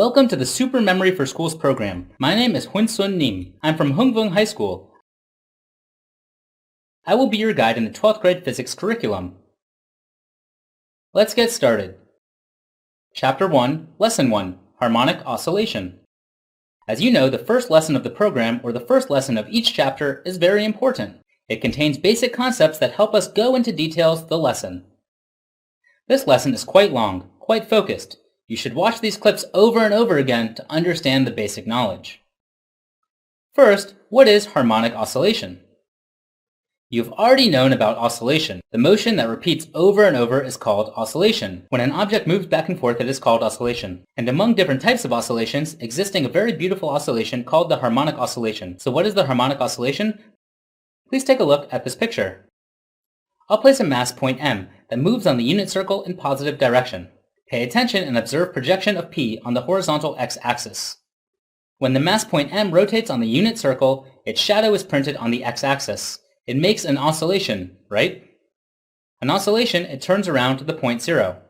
Welcome to the Super Memory for Schools program. My name is Hun Sun Nim. I'm from Hung Vuong High School. I will be your guide in the 12th grade physics curriculum. Let's get started. Chapter 1, Lesson 1, Harmonic Oscillation. As you know, the first lesson of the program, or the first lesson of each chapter, is very important. It contains basic concepts that help us go into details of the lesson. This lesson is quite long, quite focused. You should watch these clips over and over again to understand the basic knowledge. First, what is harmonic oscillation? You've already known about oscillation. The motion that repeats over and over is called oscillation. When an object moves back and forth, it is called oscillation. And among different types of oscillations, existing a very beautiful oscillation called the harmonic oscillation. So what is the harmonic oscillation? Please take a look at this picture. I'll place a mass point M that moves on the unit circle in positive direction. Pay attention and observe projection of P on the horizontal x-axis. When the mass point M rotates on the unit circle, its shadow is printed on the x-axis. It makes an oscillation, right? An oscillation, it turns around to the point 0.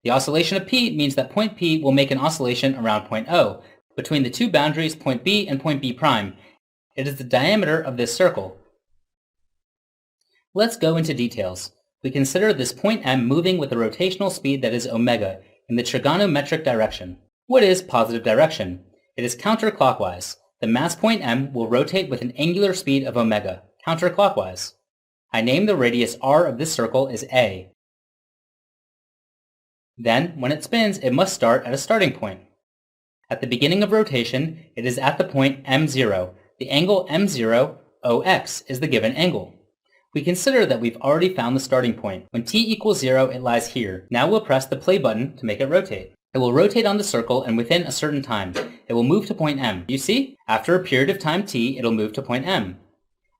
The oscillation of P means that point P will make an oscillation around point O, between the two boundaries point B and point B prime. It is the diameter of this circle. Let's go into details. We consider this point M moving with a rotational speed that is omega in the trigonometric direction. What is positive direction? It is counterclockwise. The mass point M will rotate with an angular speed of omega, counterclockwise. I name the radius r of this circle as A. Then, when it spins, it must start at a starting point. At the beginning of rotation, it is at the point M0. The angle M0, OX, is the given angle. We consider that we've already found the starting point. When t equals 0, it lies here. Now we'll press the play button to make it rotate. It will rotate on the circle, and within a certain time, it will move to point M. You see? After a period of time t, it'll move to point M.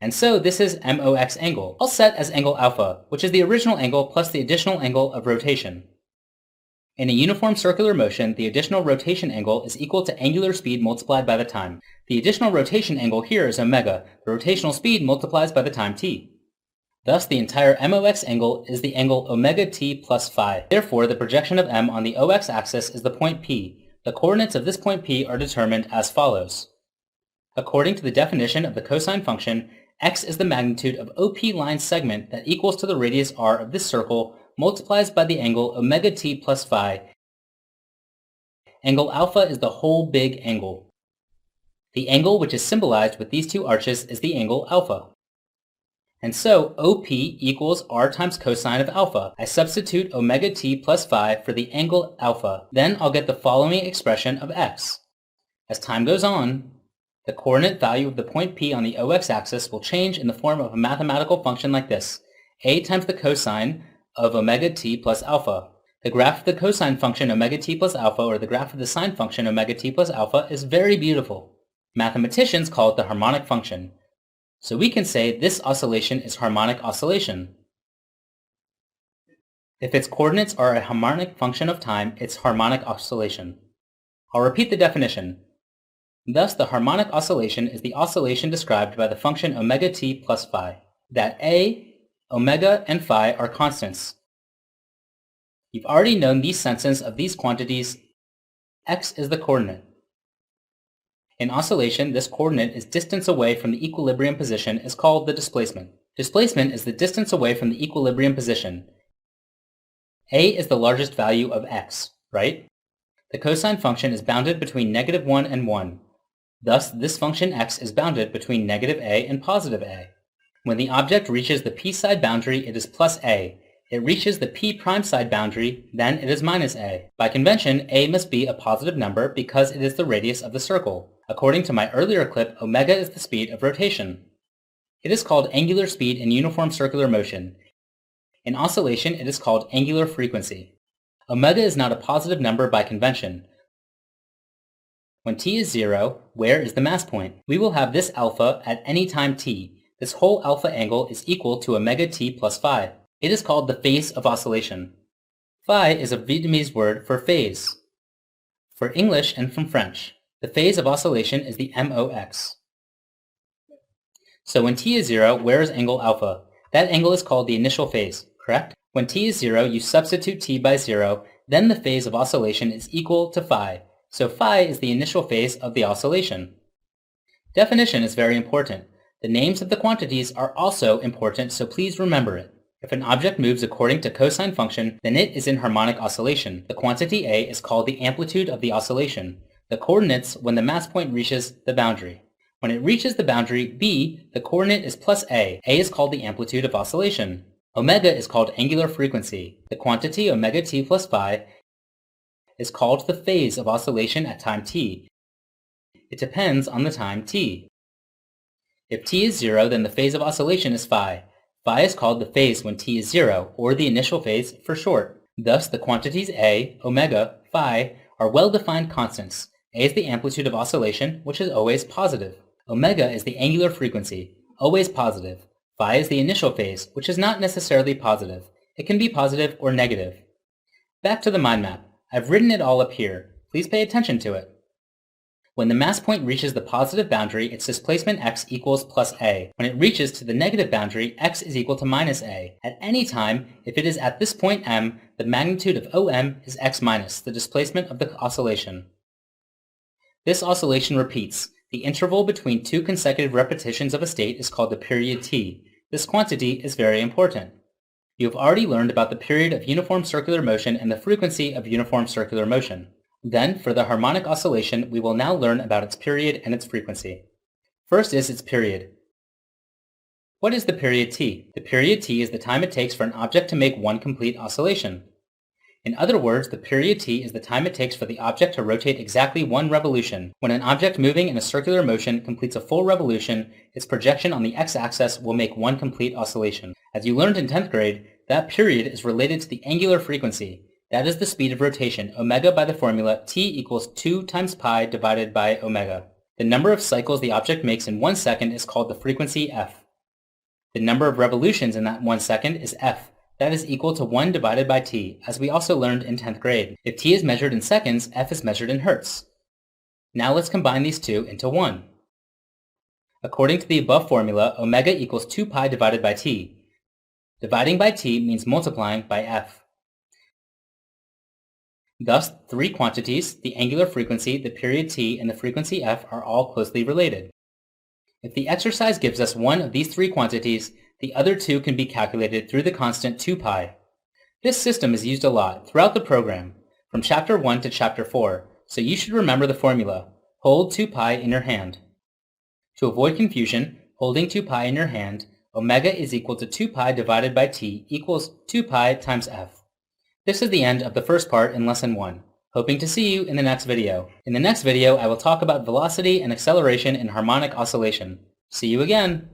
And so this is MOX angle. I'll set as angle alpha, which is the original angle plus the additional angle of rotation. In a uniform circular motion, the additional rotation angle is equal to angular speed multiplied by the time. The additional rotation angle here is omega. The rotational speed multiplies by the time t. Thus, the entire MOX angle is the angle omega t plus phi. Therefore, the projection of M on the OX axis is the point P. The coordinates of this point P are determined as follows. According to the definition of the cosine function, x is the magnitude of OP line segment that equals to the radius r of this circle multiplies by the angle omega t plus phi. Angle alpha is the whole big angle. The angle which is symbolized with these two arches is the angle alpha. And so, OP equals r times cosine of alpha. I substitute omega t plus phi for the angle alpha. Then I'll get the following expression of x. As time goes on, the coordinate value of the point P on the OX axis will change in the form of a mathematical function like this, a times the cosine of omega t plus alpha. The graph of the cosine function omega t plus alpha, or the graph of the sine function omega t plus alpha, is very beautiful. Mathematicians call it the harmonic function. So we can say this oscillation is harmonic oscillation. If its coordinates are a harmonic function of time, it's harmonic oscillation. I'll repeat the definition. Thus, the harmonic oscillation is the oscillation described by the function omega t plus phi. That a, omega, and phi are constants. You've already known these senses of these quantities. X is the coordinate. In oscillation, this coordinate is distance away from the equilibrium position is called the displacement. Displacement is the distance away from the equilibrium position. A is the largest value of x, right? The cosine function is bounded between negative 1 and 1. Thus, this function x is bounded between negative a and positive a. When the object reaches the p side boundary, it is plus a. It reaches the p prime side boundary, then it is minus a. By convention, a must be a positive number because it is the radius of the circle. According to my earlier clip, omega is the speed of rotation. It is called angular speed in uniform circular motion. In oscillation, it is called angular frequency. Omega is not a positive number by convention. When t is 0, where is the mass point? We will have this alpha at any time t. This whole alpha angle is equal to omega t plus phi. It is called the phase of oscillation. Phi is a Vietnamese word for phase. For English and from French, the phase of oscillation is the MOX. So when t is 0, where is angle alpha? That angle is called the initial phase, correct? When t is 0, you substitute t by 0, then the phase of oscillation is equal to phi. So phi is the initial phase of the oscillation. Definition is very important. The names of the quantities are also important, so please remember it. If an object moves according to cosine function, then it is in harmonic oscillation. The quantity A is called the amplitude of the oscillation. The coordinates when the mass point reaches the boundary. When it reaches the boundary B, the coordinate is plus A. A is called the amplitude of oscillation. Omega is called angular frequency. The quantity omega t plus phi is called the phase of oscillation at time t. It depends on the time t. If t is 0, then the phase of oscillation is phi. Phi is called the phase when t is 0, or the initial phase for short. Thus, the quantities A, omega, phi are well-defined constants. A is the amplitude of oscillation, which is always positive. Omega is the angular frequency, always positive. Phi is the initial phase, which is not necessarily positive. It can be positive or negative. Back to the mind map. I've written it all up here. Please pay attention to it. When the mass point reaches the positive boundary, its displacement x equals plus a. When it reaches to the negative boundary, x is equal to minus a. At any time, if it is at this point m, the magnitude of OM is x minus, the displacement of the oscillation. This oscillation repeats. The interval between two consecutive repetitions of a state is called the period t. This quantity is very important. You have already learned about the period of uniform circular motion and the frequency of uniform circular motion. Then, for the harmonic oscillation, we will now learn about its period and its frequency. First is its period. What is the period t? The period t is the time it takes for an object to make one complete oscillation. In other words, the period t is the time it takes for the object to rotate exactly one revolution. When an object moving in a circular motion completes a full revolution, its projection on the x-axis will make one complete oscillation. As you learned in 10th grade, that period is related to the angular frequency. That is the speed of rotation, omega by the formula t equals 2 times pi divided by omega. The number of cycles the object makes in 1 second is called the frequency f. The number of revolutions in that 1 second is f. That is equal to 1 divided by t, as we also learned in 10th grade. If t is measured in seconds, f is measured in hertz. Now let's combine these two into 1. According to the above formula, omega equals 2 pi divided by t. Dividing by t means multiplying by f. Thus, three quantities, the angular frequency, the period t, and the frequency f, are all closely related. If the exercise gives us one of these three quantities, the other two can be calculated through the constant 2 pi. This system is used a lot throughout the program, from Chapter 1 to Chapter 4, so you should remember the formula. Hold 2 pi in your hand. To avoid confusion, holding 2 pi in your hand, omega is equal to 2 pi divided by t equals 2 pi times f. This is the end of the first part in Lesson 1. Hoping to see you in the next video. In the next video, I will talk about velocity and acceleration in harmonic oscillation. See you again!